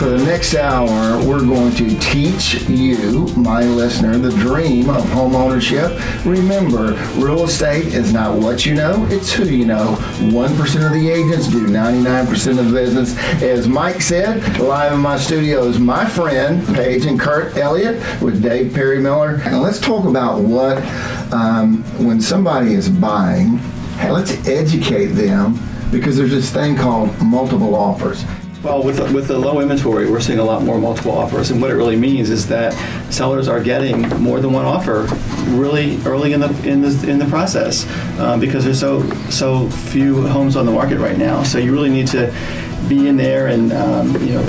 For the next hour, we're going to teach you, my listener, the dream of home ownership. Remember, real estate is not what you know, it's who you know. 1% of the agents do 99% of the business. As Mike said, live in my studio is my friend, Paige and Curt Elliott with Dave Perry Miller. And let's talk about what, when somebody is buying, hey, let's educate them, because there's this thing called multiple offers. Well, with the low inventory, we're seeing a lot more multiple offers, and what it really means is that sellers are getting more than one offer really early in the process because there's so few homes on the market right now. So you really need to be in there and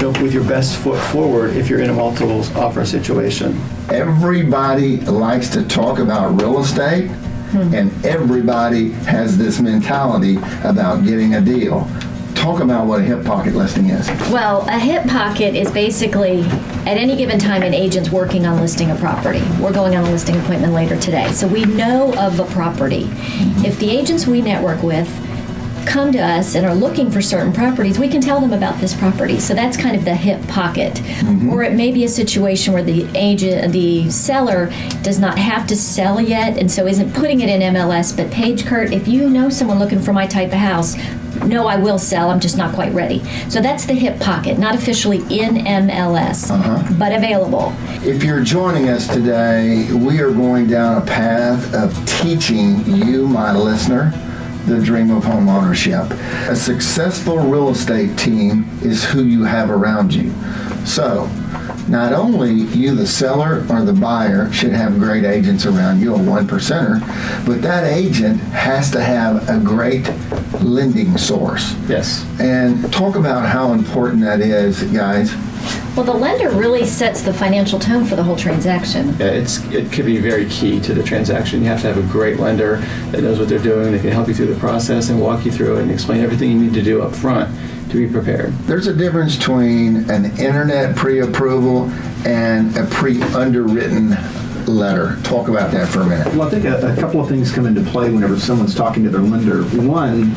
go with your best foot forward if you're in a multiple offer situation. Everybody likes to talk about real estate, and everybody has this mentality about getting a deal. Talk about what a hip pocket listing is. Well, a hip pocket is basically, at any given time, an agent's working on listing a property. We're going on a listing appointment later today. So we know of a property. If the agents we network with come to us and are looking for certain properties, we can tell them about this property. So that's kind of the hip pocket. Or it may be a situation where the seller does not have to sell yet and so isn't putting it in MLS. But Paige, Curt, if you know someone looking for my type of house, no, I will sell, I'm just not quite ready. So that's the hip pocket, not officially in MLS, but available. If you're joining us today, we are going down a path of teaching you, my listener, the dream of home ownership. A successful real estate team is who you have around you. So, not only you, the seller or the buyer, should have great agents around you, a 1%er, but that agent has to have a great lending source. Yes. And talk about how important that is, guys. Well, the lender really sets the financial tone for the whole transaction. Yeah, it could be very key to the transaction. You have to have a great lender that knows what they're doing, that can help you through the process and walk you through it and explain everything you need to do up front to be prepared. There's a difference between an internet pre-approval and a pre-underwritten letter. Talk about that for a minute. Well, I think a couple of things come into play whenever someone's talking to their lender. One,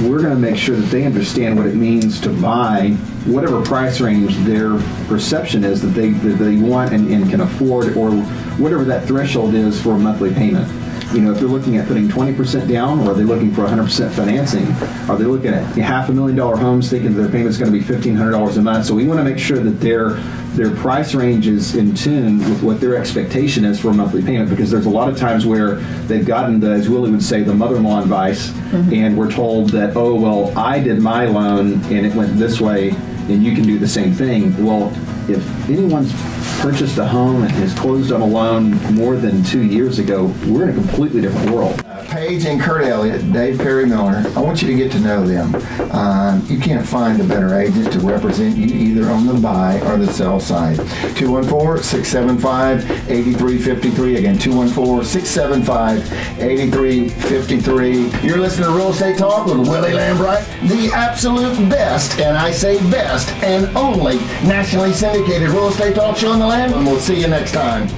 we're going to make sure that they understand what it means to buy whatever price range their perception is that they want and can afford, or whatever that threshold is for a monthly payment. You know, if they're looking at putting 20% down, or are they looking for 100% financing? Are they looking at $500,000 homes thinking that their payment's going to be $1,500 a month? So we want to make sure that their price range is in tune with what their expectation is for a monthly payment, because there's a lot of times where they've gotten the, as Willie would say, the mother-in-law advice, and we're told that, oh, well, I did my loan and it went this way, and you can do the same thing. Well, if anyone's purchased a home and has closed on a loan more than 2 years ago, we're in a completely different world. Paige and Curt Elliott, Dave Perry Miller, I want you to get to know them. You can't find a better agent to represent you either on the buy or the sell side. 214-675-8353. Again, 214-675-8353. You're listening to Real Estate Talk with Willie Lambright, the absolute best, and I say best, and only nationally syndicated real estate talk show in the land. And we'll see you next time.